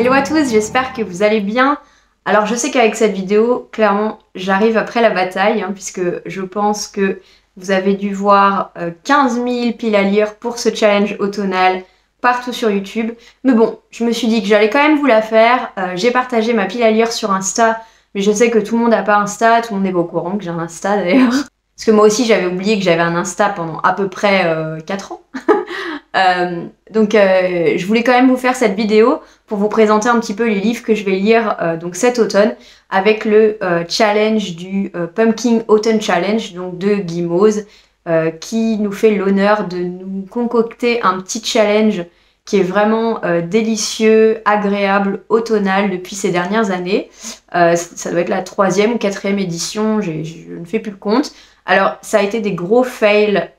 Hello à tous, j'espère que vous allez bien. Alors je sais qu'avec cette vidéo, clairement, j'arrive après la bataille, puisque je pense que vous avez dû voir 15 000 piles à lire pour ce challenge automnal partout sur YouTube. Mais bon, je me suis dit que j'allais quand même vous la faire. J'ai partagé ma pile à lire sur Insta, mais je sais que tout le monde n'a pas Insta, tout le monde n'est pas au courant que j'ai un Insta d'ailleurs. Parce que moi aussi j'avais oublié que j'avais un Insta pendant à peu près 4 ans. Donc je voulais quand même vous faire cette vidéo pour vous présenter un petit peu les livres que je vais lire donc cet automne avec le challenge du Pumpkin Autumn Challenge donc de Guy Mauze qui nous fait l'honneur de nous concocter un petit challenge qui est vraiment délicieux, agréable, automnal depuis ces dernières années. Ça doit être la 3e ou 4e édition, je ne fais plus le compte. Alors ça a été des gros fails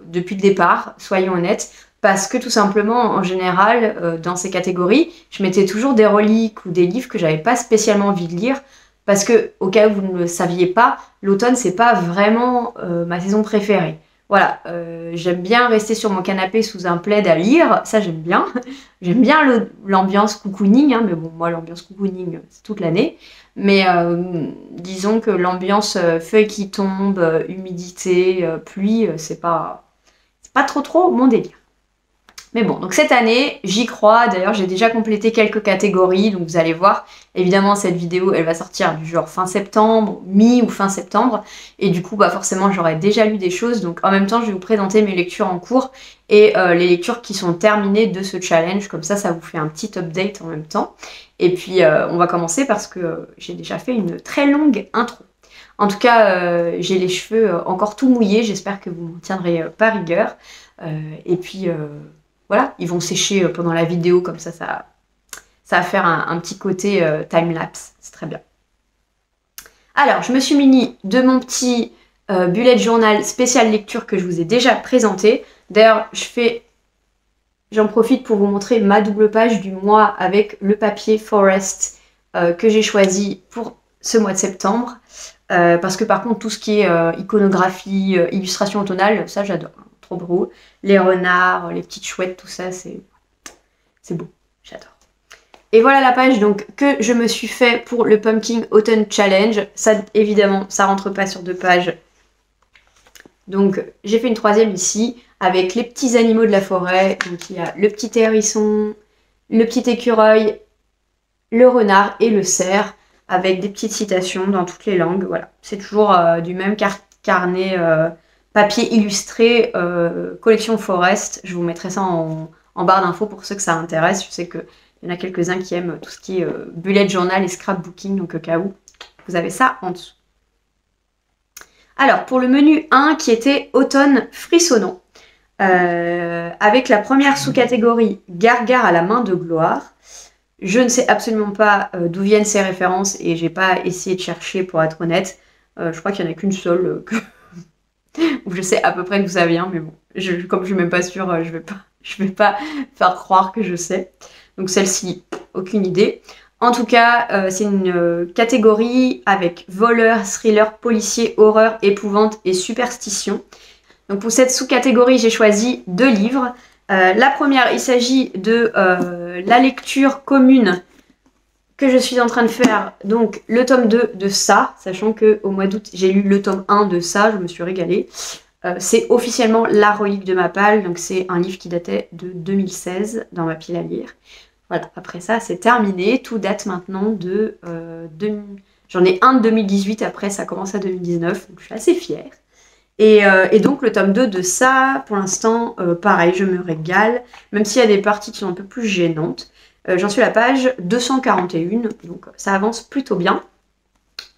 depuis le départ, soyons honnêtes, parce que tout simplement, en général, dans ces catégories, je mettais toujours des reliques ou des livres que j'avais pas spécialement envie de lire, parce que, au cas où vous ne le saviez pas, l'automne, c'est pas vraiment ma saison préférée. Voilà, j'aime bien rester sur mon canapé sous un plaid à lire, ça j'aime bien. J'aime bien l'ambiance cocooning, mais bon, moi l'ambiance cocooning, c'est toute l'année. Mais disons que l'ambiance feuilles qui tombent, humidité, pluie, c'est pas trop mon délire. Mais bon, donc cette année, j'y crois. D'ailleurs, j'ai déjà complété quelques catégories, donc vous allez voir. Évidemment, cette vidéo, elle va sortir du genre fin septembre, mi ou fin septembre. Et du coup, forcément, j'aurai déjà lu des choses. Donc en même temps, je vais vous présenter mes lectures en cours et les lectures qui sont terminées de ce challenge. Comme ça vous fait un petit update en même temps. Et puis, on va commencer parce que j'ai déjà fait une très longue intro. En tout cas, j'ai les cheveux encore tout mouillés. J'espère que vous m'en tiendrez pas rigueur. Et puis... voilà, ils vont sécher pendant la vidéo, comme ça va faire un petit côté time-lapse, c'est très bien. Alors, je me suis muni de mon petit bullet journal spécial lecture que je vous ai déjà présenté. D'ailleurs, j'en profite pour vous montrer ma double page du mois avec le papier Forest que j'ai choisi pour ce mois de septembre. Parce que par contre, tout ce qui est iconographie, illustration automnale, ça j'adore. Trop beau. Les renards, les petites chouettes, tout ça, c'est beau. J'adore. Et voilà la page donc que je me suis fait pour le Pumpkin Autumn Challenge. Ça, évidemment, ça rentre pas sur 2 pages. Donc, j'ai fait une 3e ici, avec les petits animaux de la forêt. Donc, il y a le petit hérisson, le petit écureuil, le renard et le cerf, avec des petites citations dans toutes les langues. Voilà. C'est toujours du même carnet... papier illustré, collection Forest. Je vous mettrai ça en barre d'infos pour ceux que ça intéresse. Je sais qu'il y en a quelques-uns qui aiment tout ce qui est bullet journal et scrapbooking, donc au cas où, vous avez ça en dessous. Alors, pour le menu 1 qui était automne frissonnant, avec la première sous-catégorie Gargare à la main de gloire. Je ne sais absolument pas d'où viennent ces références et j'ai pas essayé de chercher pour être honnête. Je crois qu'il n'y en a qu'une seule où je sais à peu près d'où ça vient, mais bon, comme je suis même pas sûre, je vais pas faire croire que je sais. Donc celle-ci, aucune idée. En tout cas, c'est une catégorie avec voleur, thriller, policier, horreur, épouvante et superstition. Donc pour cette sous-catégorie, j'ai choisi 2 livres. La première, il s'agit de la lecture commune que je suis en train de faire, donc le tome 2 de ça, sachant qu'au mois d'août, j'ai lu le tome 1 de ça, je me suis régalée. C'est officiellement la relique de ma palle, donc c'est un livre qui datait de 2016 dans ma pile à lire. Voilà, après ça, c'est terminé, tout date maintenant de... J'en ai un de 2018, après ça commence à 2019, donc je suis assez fière. Et donc le tome 2 de ça, pour l'instant, pareil, je me régale, même s'il y a des parties qui sont un peu plus gênantes. J'en suis à la page 241, donc ça avance plutôt bien,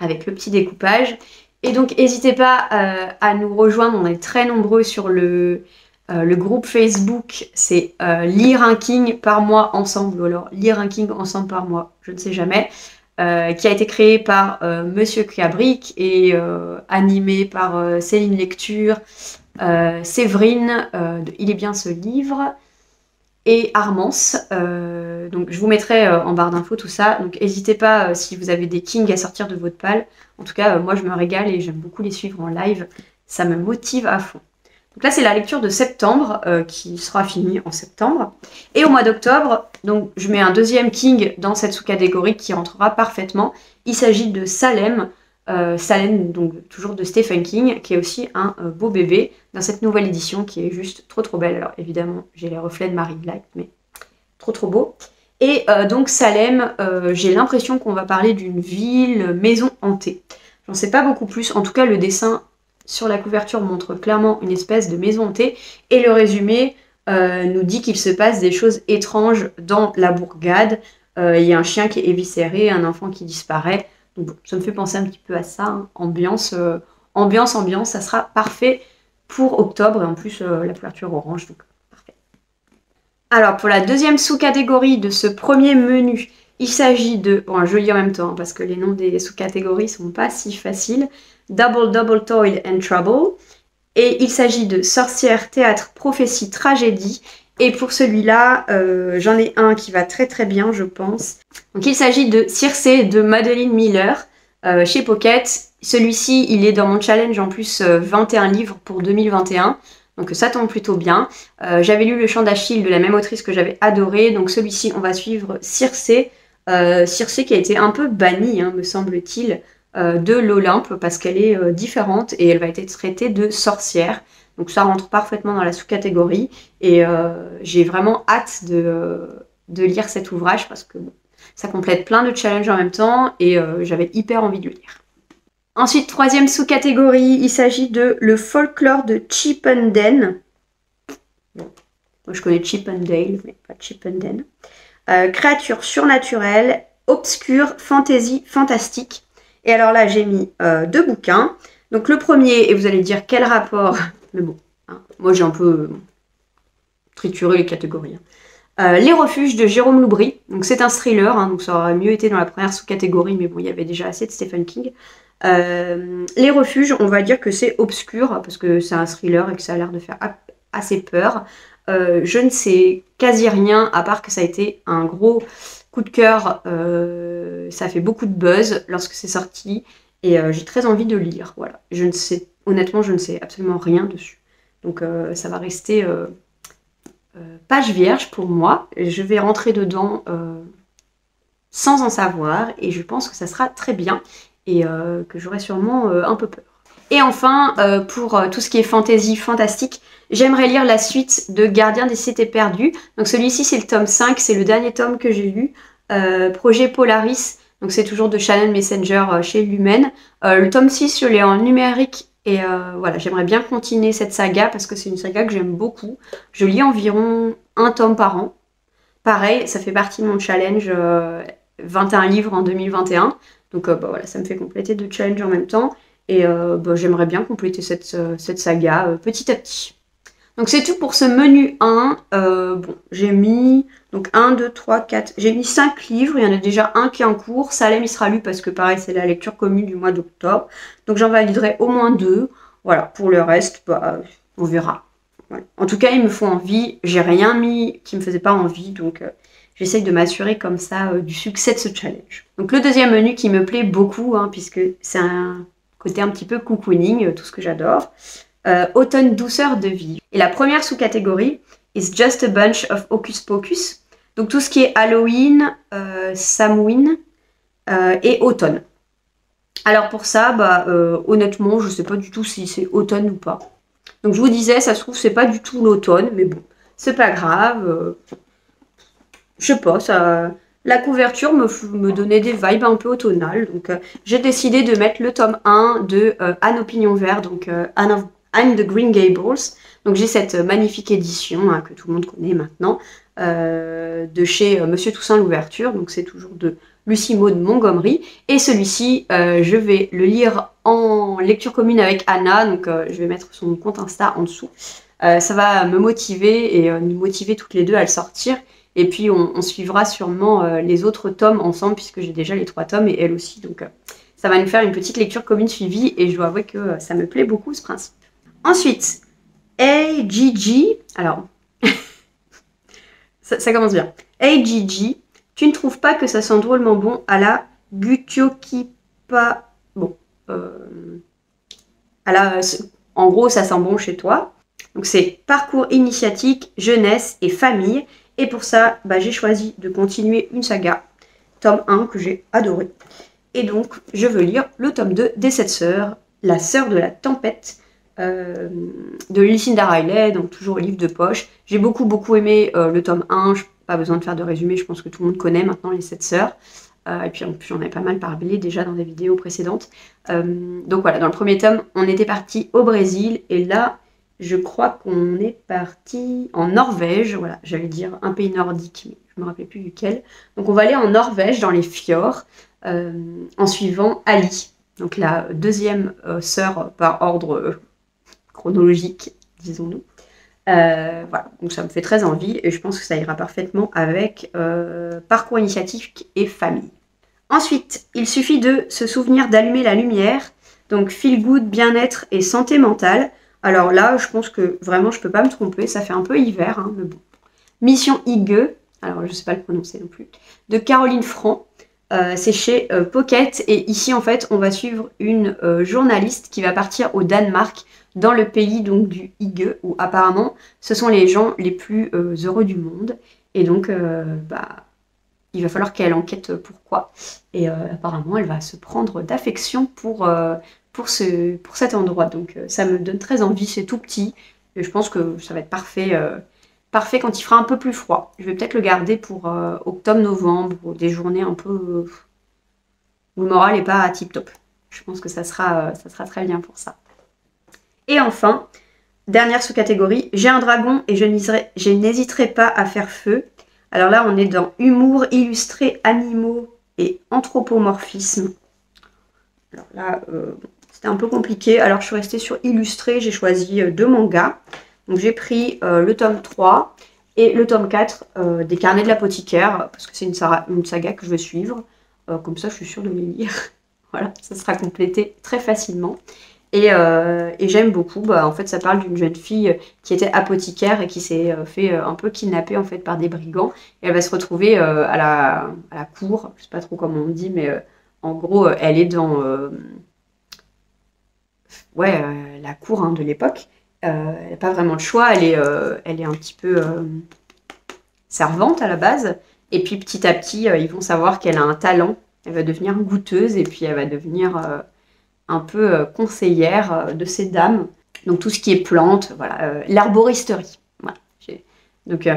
avec le petit découpage. Et donc n'hésitez pas à nous rejoindre, on est très nombreux sur le groupe Facebook, c'est lire un king par mois ensemble, ou alors lire un king ensemble par mois, je ne sais jamais, qui a été créé par Monsieur Cabric et animé par Céline Lecture, Séverine, Il est bien ce livre, et Armance. Donc je vous mettrai en barre d'infos tout ça. Donc n'hésitez pas si vous avez des kings à sortir de votre palle. En tout cas, moi je me régale et j'aime beaucoup les suivre en live. Ça me motive à fond. Donc là, c'est la lecture de septembre qui sera finie en septembre. Et au mois d'octobre, donc je mets un deuxième King dans cette sous-catégorie qui rentrera parfaitement. Il s'agit de Salem. Salem, donc toujours de Stephen King, qui est aussi un beau bébé dans cette nouvelle édition qui est juste trop belle. Alors évidemment, j'ai les reflets de Marine Light, mais trop beau. Et donc Salem, j'ai l'impression qu'on va parler d'une ville, maison hantée. J'en sais pas beaucoup plus, en tout cas le dessin sur la couverture montre clairement une espèce de maison hantée, et le résumé nous dit qu'il se passe des choses étranges dans la bourgade. Il y a un chien qui est éviscéré, un enfant qui disparaît. Donc bon, ça me fait penser un petit peu à ça, hein. Ambiance, ça sera parfait pour octobre, et en plus la couverture orange, donc parfait. Alors pour la deuxième sous-catégorie de ce premier menu, il s'agit de, bon je lis en même temps hein, parce que les noms des sous-catégories sont pas si faciles, Double Toil and Trouble, et il s'agit de sorcière, théâtre, prophétie, tragédie. Et pour celui-là, j'en ai un qui va très bien, je pense. Donc il s'agit de Circé de Madeline Miller chez Pocket. Celui-ci, il est dans mon challenge en plus 21 livres pour 2021. Donc ça tombe plutôt bien. J'avais lu Le Chant d'Achille de la même autrice que j'avais adoré. Donc celui-ci, on va suivre Circé. Circé qui a été un peu bannie, hein, me semble-t-il, de l'Olympe parce qu'elle est différente et elle va être traitée de sorcière. Donc ça rentre parfaitement dans la sous-catégorie et j'ai vraiment hâte de lire cet ouvrage parce que bon, ça complète plein de challenges en même temps et j'avais hyper envie de le lire. Ensuite, troisième sous-catégorie, il s'agit de Le folklore de Chippenden. Bon, moi je connais Chippendale, mais pas Chippenden. Créatures surnaturelles, obscures, fantasy, fantastique. Et alors là, j'ai mis deux bouquins. Donc le premier, et vous allez dire quel rapport, mais bon, hein, moi j'ai un peu trituré les catégories. Les refuges de Jérôme Loubry, donc c'est un thriller, hein, donc ça aurait mieux été dans la première sous-catégorie, mais bon, il y avait déjà assez de Stephen King. Les refuges, on va dire que c'est obscur, parce que c'est un thriller et que ça a l'air de faire assez peur. Je ne sais quasi rien, à part que ça a été un gros coup de cœur, ça a fait beaucoup de buzz lorsque c'est sorti. Et j'ai très envie de lire, voilà. Honnêtement, je ne sais absolument rien dessus. Donc ça va rester page vierge pour moi. Je vais rentrer dedans sans en savoir et je pense que ça sera très bien et que j'aurai sûrement un peu peur. Et enfin, pour tout ce qui est fantasy, fantastique, j'aimerais lire la suite de Gardien des Cités Perdues. Donc celui-ci, c'est le tome 5, c'est le dernier tome que j'ai lu. Projet Polaris. Donc c'est toujours de Shannon Messenger chez Lumen. Le tome 6, je l'ai en numérique et voilà, j'aimerais bien continuer cette saga parce que c'est une saga que j'aime beaucoup. Je lis environ un tome par an. Pareil, ça fait partie de mon challenge 21 livres en 2021. Donc bah, voilà, ça me fait compléter deux challenges en même temps. Et bah, j'aimerais bien compléter cette saga petit à petit. Donc c'est tout pour ce menu 1. Bon, j'ai mis donc 1, 2, 3, 4. J'ai mis 5 livres. Il y en a déjà un qui est en cours. Salem, il sera lu parce que pareil, c'est la lecture commune du mois d'octobre. Donc j'en validerai au moins 2. Voilà, pour le reste, bah, on verra. Voilà. En tout cas, ils me font envie. J'ai rien mis qui me faisait pas envie. Donc j'essaye de m'assurer comme ça du succès de ce challenge. Donc le deuxième menu qui me plaît beaucoup, hein, puisque c'est un côté un petit peu cocooning, tout ce que j'adore. Automne douceur de vie. Et la première sous-catégorie is just a bunch of hocus pocus. Donc tout ce qui est Halloween, Samhain et automne. Alors pour ça, bah, honnêtement, je sais pas du tout si c'est automne ou pas. Donc je vous disais, ça se trouve c'est pas du tout l'automne, mais bon, c'est pas grave. Je sais pas, ça. La couverture me donnait des vibes un peu automnales. Donc j'ai décidé de mettre le tome 1 de Anne au pignon vert, donc Anne de Green Gables. Donc j'ai cette magnifique édition hein, que tout le monde connaît maintenant de chez Monsieur Toussaint l'ouverture. Donc c'est toujours de Lucie Maud Montgomery. Et celui-ci, je vais le lire en lecture commune avec Anna. Donc je vais mettre son compte Insta en dessous. Ça va me motiver et nous motiver toutes les deux à le sortir. Et puis on suivra sûrement les autres tomes ensemble puisque j'ai déjà les 3 tomes et elle aussi. Donc ça va nous faire une petite lecture commune suivie et je dois avouer que ça me plaît beaucoup ce principe. Ensuite, Hey Gigi, alors, ça commence bien. Hey Gigi, tu ne trouves pas que ça sent drôlement bon à la Gutiokipa... Bon, en gros, ça sent bon chez toi. Donc c'est parcours initiatique, jeunesse et famille. Et pour ça, j'ai choisi de continuer une saga, tome 1 que j'ai adoré. Et donc, je veux lire le tome 2 des 7 sœurs, la sœur de la tempête, de Lucinda Riley, donc toujours livre de poche. J'ai beaucoup aimé le tome 1, pas besoin de faire de résumé, je pense que tout le monde connaît maintenant les 7 sœurs. Et puis en plus, j'en ai pas mal parlé déjà dans des vidéos précédentes. Donc voilà, dans le premier tome, on était parti au Brésil, et là, je crois qu'on est parti en Norvège, voilà, j'allais dire un pays nordique, mais je me rappelais plus duquel. Donc on va aller en Norvège, dans les fjords, en suivant Ali, donc la deuxième sœur par ordre chronologique, disons-nous. Voilà, donc ça me fait très envie, et je pense que ça ira parfaitement avec parcours initiatique et famille. Ensuite, il suffit de se souvenir d'allumer la lumière, donc feel good, bien-être et santé mentale. Alors là, je pense que vraiment, je peux pas me tromper, ça fait un peu hiver, hein, mais bon. Mission Hygge, alors je sais pas le prononcer non plus, de Caroline Franc. C'est chez Pocket, et ici en fait on va suivre une journaliste qui va partir au Danemark, dans le pays donc du Hygge, où apparemment ce sont les gens les plus heureux du monde, et donc il va falloir qu'elle enquête pourquoi, et apparemment elle va se prendre d'affection pour cet endroit, donc ça me donne très envie, c'est tout petit, et je pense que ça va être parfait quand il fera un peu plus froid. Je vais peut-être le garder pour octobre-novembre, des journées un peu où le moral n'est pas tip-top. Je pense que ça sera très bien pour ça. Et enfin, dernière sous-catégorie, j'ai un dragon et je n'hésiterai pas à faire feu. Alors là, on est dans humour, illustré, animaux et anthropomorphisme. Alors là, c'était un peu compliqué. Alors je suis restée sur illustré, j'ai choisi 2 mangas. Donc j'ai pris le tome 3 et le tome 4 des Carnets de l'apothicaire, parce que c'est une saga que je veux suivre. Comme ça, je suis sûre de les lire. Voilà, ça sera complété très facilement. Et j'aime beaucoup. En fait, ça parle d'une jeune fille qui était apothicaire et qui s'est fait un peu kidnapper en fait, par des brigands. Et elle va se retrouver à la cour, je sais pas trop comment on dit, mais en gros, elle est dans la cour de l'époque. Elle n'a pas vraiment le choix, elle est un petit peu servante à la base, et puis petit à petit, ils vont savoir qu'elle a un talent, elle va devenir goûteuse, et puis elle va devenir un peu conseillère de ces dames, donc tout ce qui est plantes, voilà, l'herboristerie, voilà. Donc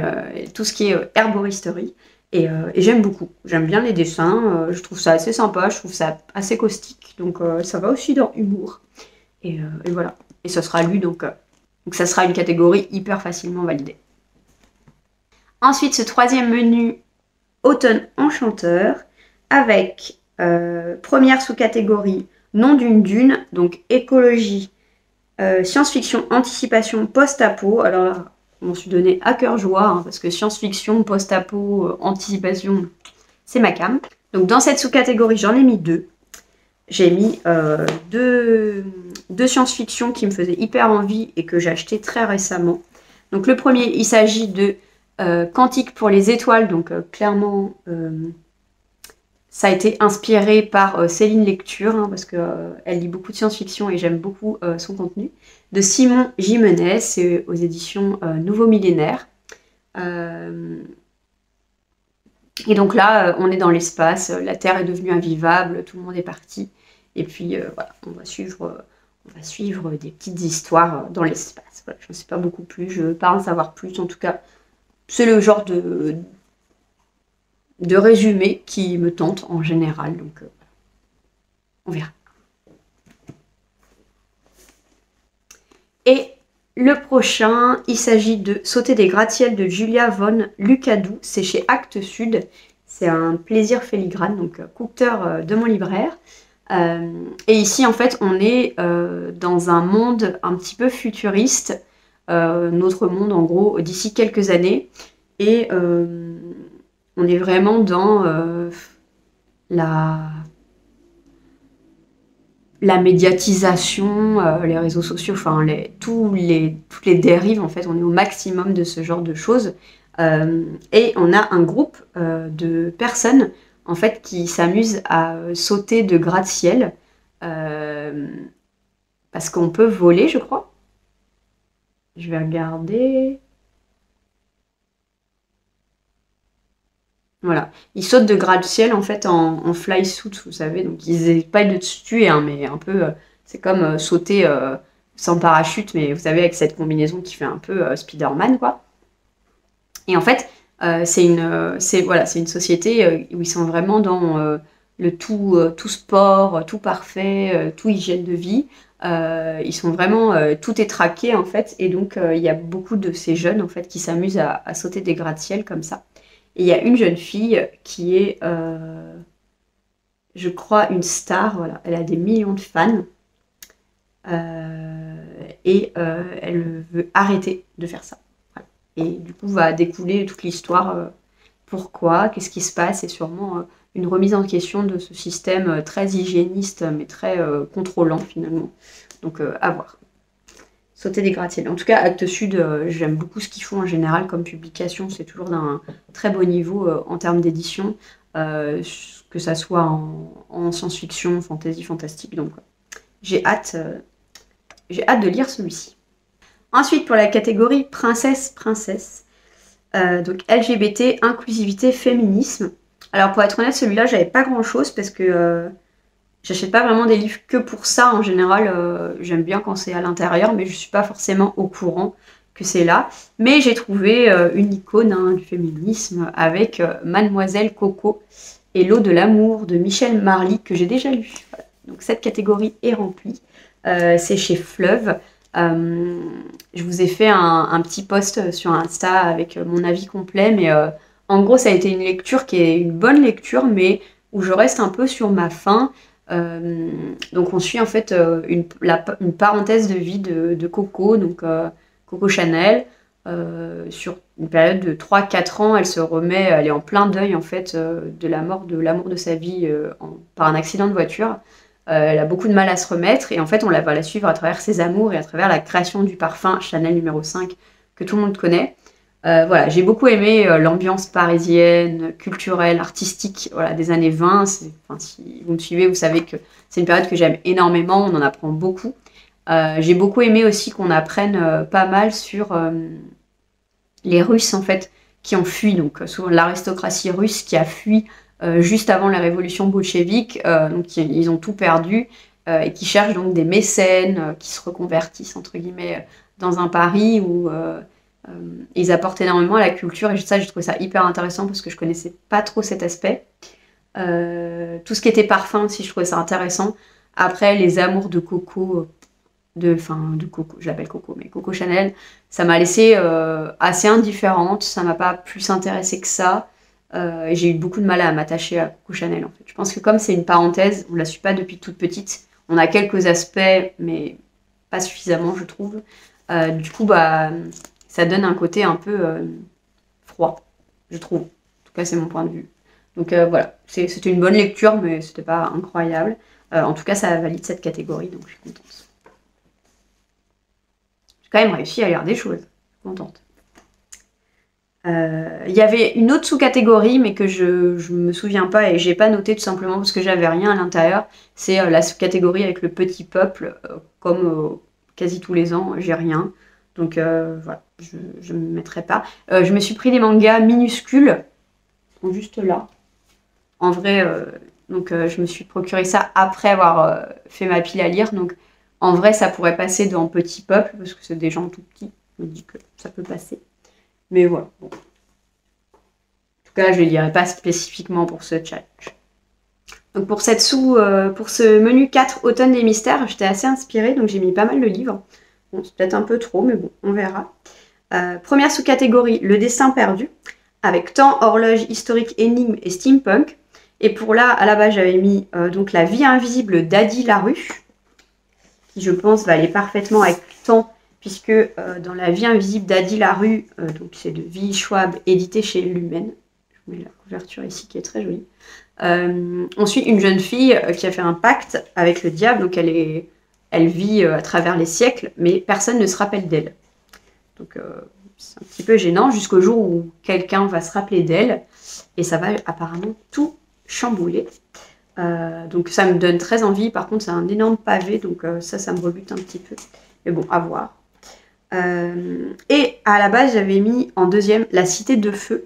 tout ce qui est herboristerie, et j'aime beaucoup, j'aime bien les dessins, je trouve ça assez sympa, je trouve ça assez caustique, donc ça va aussi dans humour, et voilà, et ça sera lu donc ça sera une catégorie hyper facilement validée. Ensuite, ce troisième menu, automne enchanteur, avec première sous-catégorie, nom d'une dune, donc écologie, science-fiction, anticipation, post-apo. Alors là, je m'en suis donné à cœur joie, parce que science-fiction, post-apo, anticipation, c'est ma came. Donc dans cette sous-catégorie, j'en ai mis 2. J'ai mis deux science-fiction qui me faisaient hyper envie et que j'ai acheté très récemment. Donc le premier, il s'agit de Cantique pour les étoiles. Donc clairement, ça a été inspiré par Céline Lecture, parce qu'elle lit beaucoup de science-fiction et j'aime beaucoup son contenu. De Simon Jimenez, c'est aux éditions Nouveau Millénaire. Et donc là, on est dans l'espace, la Terre est devenue invivable, tout le monde est parti. Et puis voilà, on va suivre des petites histoires dans l'espace. Voilà, je ne sais pas beaucoup plus, je ne veux pas en savoir plus. En tout cas, c'est le genre de résumé qui me tente en général. Donc on verra. Et le prochain, il s'agit de Sauter des gratte-ciels de Julia von Lucadou. C'est chez Actes Sud. C'est un plaisir filigrane, donc coup de cœur de mon libraire. Et ici, en fait, on est dans un monde un petit peu futuriste, notre monde, en gros, d'ici quelques années. Et on est vraiment dans la médiatisation, les réseaux sociaux, enfin, toutes les dérives, en fait, on est au maximum de ce genre de choses. Et on a un groupe de personnes en fait, qui s'amusent à sauter de gratte-ciel parce qu'on peut voler, je crois. Je vais regarder. Voilà. Ils sautent de gratte-ciel en fait en fly suit, vous savez. Donc ils n'essayent pas de se tuer, hein, mais un peu. C'est comme sauter sans parachute, mais vous savez, avec cette combinaison qui fait un peu Spider-Man, quoi. Et en fait, voilà, c'est une société où ils sont vraiment dans le tout sport, tout parfait, tout hygiène de vie. Ils sont vraiment, tout est traqué en fait, et donc il y a beaucoup de ces jeunes en fait qui s'amusent à sauter des gratte-ciel comme ça. Et il y a une jeune fille qui est, je crois, une star. Voilà, elle a des millions de fans et elle veut arrêter de faire ça. Et du coup, va découler toute l'histoire. Pourquoi, qu'est-ce qui se passe, et sûrement une remise en question de ce système très hygiéniste, mais très contrôlant finalement. Donc, à voir. Sauter des gratte-ciel. En tout cas, Actes Sud, j'aime beaucoup ce qu'ils font en général comme publication. C'est toujours d'un très beau niveau en termes d'édition, que ça soit en science-fiction, fantasy, fantastique. Donc, j'ai hâte de lire celui-ci. Ensuite, pour la catégorie princesse, donc LGBT, inclusivité, féminisme. Alors pour être honnête, celui-là, j'avais pas grand-chose parce que j'achète pas vraiment des livres que pour ça. En général, j'aime bien quand c'est à l'intérieur, mais je suis pas forcément au courant que c'est là. Mais j'ai trouvé une icône hein, du féminisme avec Mademoiselle Coco et l'eau de l'amour de Michel Marly que j'ai déjà lu. Voilà. Donc cette catégorie est remplie. C'est chez Fleuve. Je vous ai fait un petit post sur Insta avec mon avis complet, mais en gros, ça a été une lecture qui est une bonne lecture, mais où je reste un peu sur ma faim. Donc, on suit en fait une parenthèse de vie de Coco, donc Coco Chanel. Sur une période de 3-4 ans, elle se remet, elle est en plein deuil en fait de la mort de l'amour de sa vie par un accident de voiture. Elle a beaucoup de mal à se remettre et en fait on va la suivre à travers ses amours et à travers la création du parfum Chanel numéro 5 que tout le monde connaît. Voilà, j'ai beaucoup aimé l'ambiance parisienne, culturelle, artistique voilà, des années 20. Enfin, si vous me suivez, vous savez que c'est une période que j'aime énormément, on en apprend beaucoup. J'ai beaucoup aimé aussi qu'on apprenne pas mal sur les Russes en fait qui ont fui, donc souvent l'aristocratie russe qui a fui juste avant la révolution bolchevique, donc ils ont tout perdu et qui cherchent donc des mécènes qui se reconvertissent entre guillemets dans un Paris où ils apportent énormément à la culture, et ça j'ai trouvé ça hyper intéressant parce que je connaissais pas trop cet aspect. Tout ce qui était parfum aussi je trouvais ça intéressant. Après les amours de Coco, de Coco, je l'appelle Coco, mais Coco Chanel, ça m'a laissé assez indifférente, ça m'a pas plus intéressée que ça. Et j'ai eu beaucoup de mal à m'attacher à Coco Chanel en fait. Je pense que comme c'est une parenthèse, on la suit pas depuis toute petite, on a quelques aspects, mais pas suffisamment je trouve. Du coup, bah, ça donne un côté un peu froid, je trouve. En tout cas, c'est mon point de vue. Donc voilà, c'était une bonne lecture, mais c'était pas incroyable. En tout cas, ça valide cette catégorie, donc je suis contente. J'ai quand même réussi à lire des choses. Je suis contente. Il y avait une autre sous-catégorie, mais que je me souviens pas et j'ai pas noté tout simplement parce que j'avais rien à l'intérieur. C'est la sous-catégorie avec le petit peuple, comme quasi tous les ans, j'ai rien. Donc voilà, je ne me mettrai pas. Je me suis pris des mangas minuscules, ils sont juste là. En vrai, donc je me suis procuré ça après avoir fait ma pile à lire. Donc en vrai, ça pourrait passer dans Petit Peuple, parce que c'est des gens tout petits. Je me dis que ça peut passer. Mais voilà. Bon. En tout cas, je ne lirai pas spécifiquement pour ce challenge. Donc pour ce menu 4 Automne des mystères, j'étais assez inspirée, donc j'ai mis pas mal de livres. Bon, c'est peut-être un peu trop, mais bon, on verra. Première sous-catégorie, le destin perdu, avec temps, horloge, historique, énigme et steampunk. Et pour là, à la base, j'avais mis donc La vie invisible d'Adi Larue, qui je pense va aller parfaitement avec temps, puisque dans La vie invisible d'Adi Larue, donc c'est de Vie Schwab, édité chez Lumen. Je vous mets la couverture ici qui est très jolie. On suit une jeune fille qui a fait un pacte avec le diable, donc elle vit à travers les siècles, mais personne ne se rappelle d'elle. Donc c'est un petit peu gênant jusqu'au jour où quelqu'un va se rappeler d'elle, et ça va apparemment tout chambouler. Donc ça me donne très envie. Par contre, c'est un énorme pavé, donc ça me rebute un petit peu. Mais bon, à voir. Et à la base, j'avais mis en deuxième La Cité de Feu.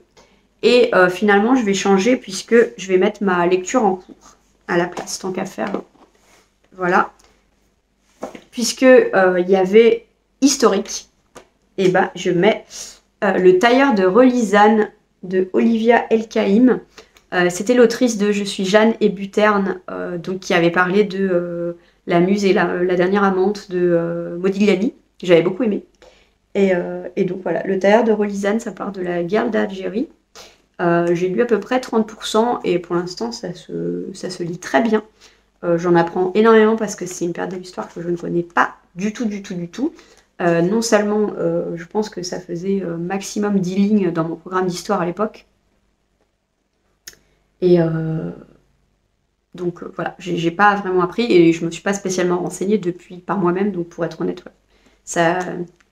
Et finalement, je vais changer puisque je vais mettre ma lecture en cours à la place, tant qu'à faire. Voilà. Puisque il y avait historique, et bah je mets Le Tailleur de Relisane de Olivia Elkaïm. C'était l'autrice de Je suis Jeanne et Buterne, donc qui avait parlé de La Muse et la dernière amante de Modigliani, que j'avais beaucoup aimé. Et donc voilà, Le Tailleur de Relisane, ça part de la guerre d'Algérie. J'ai lu à peu près 30% et pour l'instant ça se lit très bien. J'en apprends énormément parce que c'est une période de l'histoire que je ne connais pas du tout. Non seulement je pense que ça faisait maximum 10 lignes dans mon programme d'histoire à l'époque. Et donc voilà, j'ai pas vraiment appris et je me suis pas spécialement renseignée depuis par moi-même, donc pour être honnête, ouais.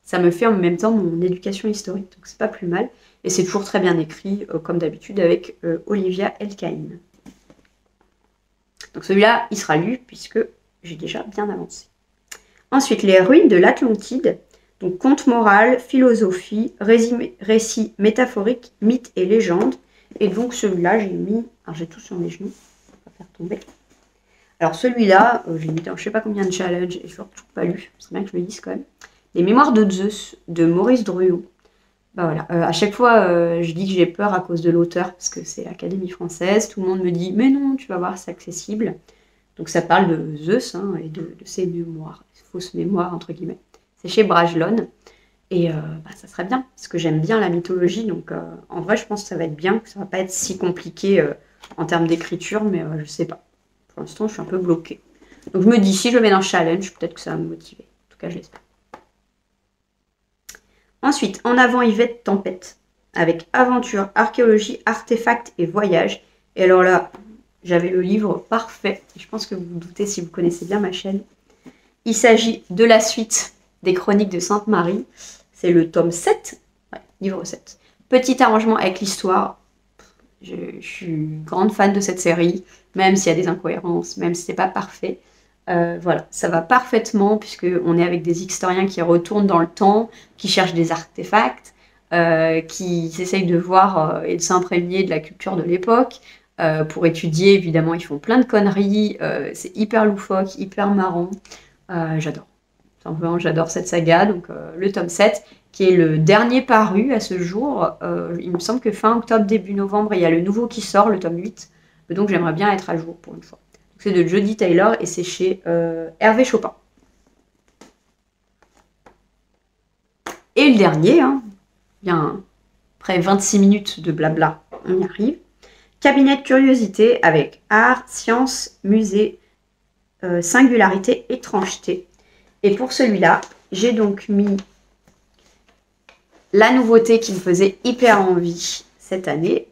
Ça me fait en même temps mon éducation historique, donc c'est pas plus mal. Et c'est toujours très bien écrit, comme d'habitude, avec Olivia Elkaïm. Donc celui-là, il sera lu, puisque j'ai déjà bien avancé. Ensuite, Les Ruines de l'Atlantide. Donc conte moral, philosophie, récit métaphorique, mythe et légende. Et donc celui-là, j'ai mis... Alors j'ai tout sur mes genoux, on va faire tomber. Alors celui-là, j'ai mis dans je sais pas combien de challenges, et je l'ai toujours pas lu, c'est bien que je le dise quand même. Les Mémoires de Zeus, de Maurice Druon. Bah voilà. À chaque fois, je dis que j'ai peur à cause de l'auteur, parce que c'est l'Académie française. Tout le monde me dit, mais non, tu vas voir, c'est accessible. Donc ça parle de Zeus et de ses mémoires, fausses mémoires, entre guillemets. C'est chez Bragelonne. Et ça serait bien, parce que j'aime bien la mythologie. Donc en vrai, je pense que ça va être bien, que ça va pas être si compliqué en termes d'écriture, mais je sais pas. Pour l'instant, je suis un peu bloquée. Donc je me dis, si je le mets dans le challenge, peut-être que ça va me motiver. En tout cas, je l'espère. Ensuite, En avant Yvette Tempête, avec aventure, archéologie, artefacts et voyages. Et alors là, j'avais le livre parfait. Je pense que vous vous doutez si vous connaissez bien ma chaîne. Il s'agit de la suite des Chroniques de Sainte-Marie. C'est le tome 7, livre 7. Petit arrangement avec l'histoire. Je suis grande fan de cette série, même s'il y a des incohérences, même si c'est pas parfait. Voilà, ça va parfaitement puisqu'on est avec des historiens qui retournent dans le temps, qui cherchent des artefacts, qui essayent de voir et de s'imprégner de la culture de l'époque. Pour étudier, évidemment, ils font plein de conneries. C'est hyper loufoque, hyper marrant. J'adore. Simplement, j'adore cette saga. Donc, le tome 7, qui est le dernier paru à ce jour. Il me semble que fin octobre, début novembre, il y a le nouveau qui sort, le tome 8. Donc, j'aimerais bien être à jour pour une fois. C'est de Jody Taylor et c'est chez Hervé Chopin. Et le dernier, bien après 26 minutes de blabla, on y arrive. Cabinet de curiosité avec art, science, musée, singularité, étrangeté. Et pour celui-là, j'ai donc mis la nouveauté qui me faisait hyper envie cette année.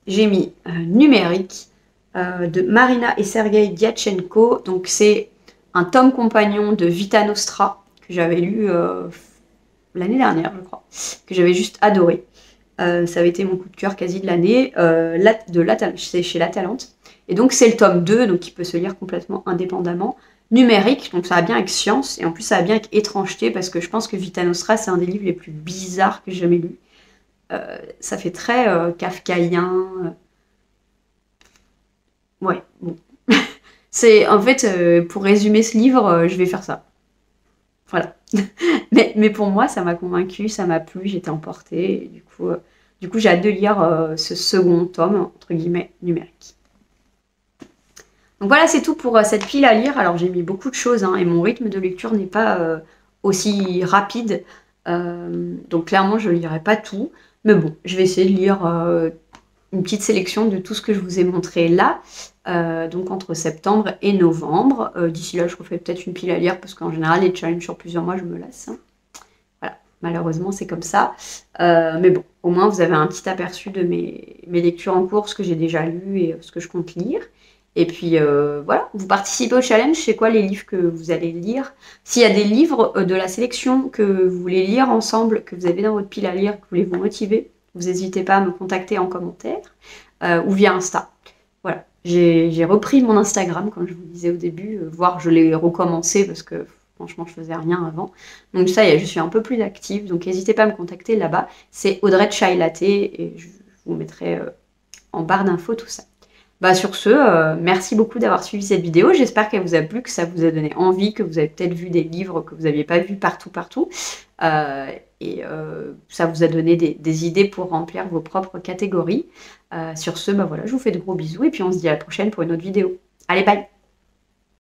J'ai mis numérique. De Marina et Sergei Diatchenko. Donc c'est un tome compagnon de Vita Nostra que j'avais lu l'année dernière, je crois, que j'avais juste adoré. Ça avait été mon coup de cœur quasi de l'année, c'est chez La Talente. Et donc c'est le tome 2, donc qui peut se lire complètement indépendamment. Numérique, donc ça va bien avec science, et en plus ça va bien avec étrangeté, parce que je pense que Vita Nostra, c'est un des livres les plus bizarres que j'ai jamais lu. Ça fait très kafkaïen. Ouais, bon. C'est en fait, pour résumer ce livre, je vais faire ça. Voilà. mais pour moi, ça m'a convaincue, ça m'a plu, j'étais emportée. Et du coup, j'ai hâte de lire ce second tome, entre guillemets, numérique. Donc voilà, c'est tout pour cette pile à lire. Alors j'ai mis beaucoup de choses, et mon rythme de lecture n'est pas aussi rapide. Donc clairement, je ne lirai pas tout. Mais bon, je vais essayer de lire une petite sélection de tout ce que je vous ai montré là, donc entre septembre et novembre. D'ici là, je refais peut-être une pile à lire, parce qu'en général, les challenges sur plusieurs mois, je me lasse. Voilà, malheureusement, c'est comme ça. Mais bon, au moins, vous avez un petit aperçu de mes lectures en cours, ce que j'ai déjà lu et ce que je compte lire. Et puis, voilà, vous participez au challenge, c'est quoi les livres que vous allez lire? S'il y a des livres de la sélection que vous voulez lire ensemble, que vous avez dans votre pile à lire, que vous voulez vous motiver, vous n'hésitez pas à me contacter en commentaire ou via Insta. Voilà, j'ai repris mon Instagram, comme je vous disais au début, voire je l'ai recommencé parce que franchement, je faisais rien avant. Donc ça y est, je suis un peu plus active, donc n'hésitez pas à me contacter là-bas. C'est Audrey de Chai Latte et je vous mettrai en barre d'infos tout ça. Bah sur ce, merci beaucoup d'avoir suivi cette vidéo. J'espère qu'elle vous a plu, que ça vous a donné envie, que vous avez peut-être vu des livres que vous n'aviez pas vus partout. Ça vous a donné des idées pour remplir vos propres catégories. Sur ce, bah voilà, je vous fais de gros bisous et puis on se dit à la prochaine pour une autre vidéo. Allez, bye!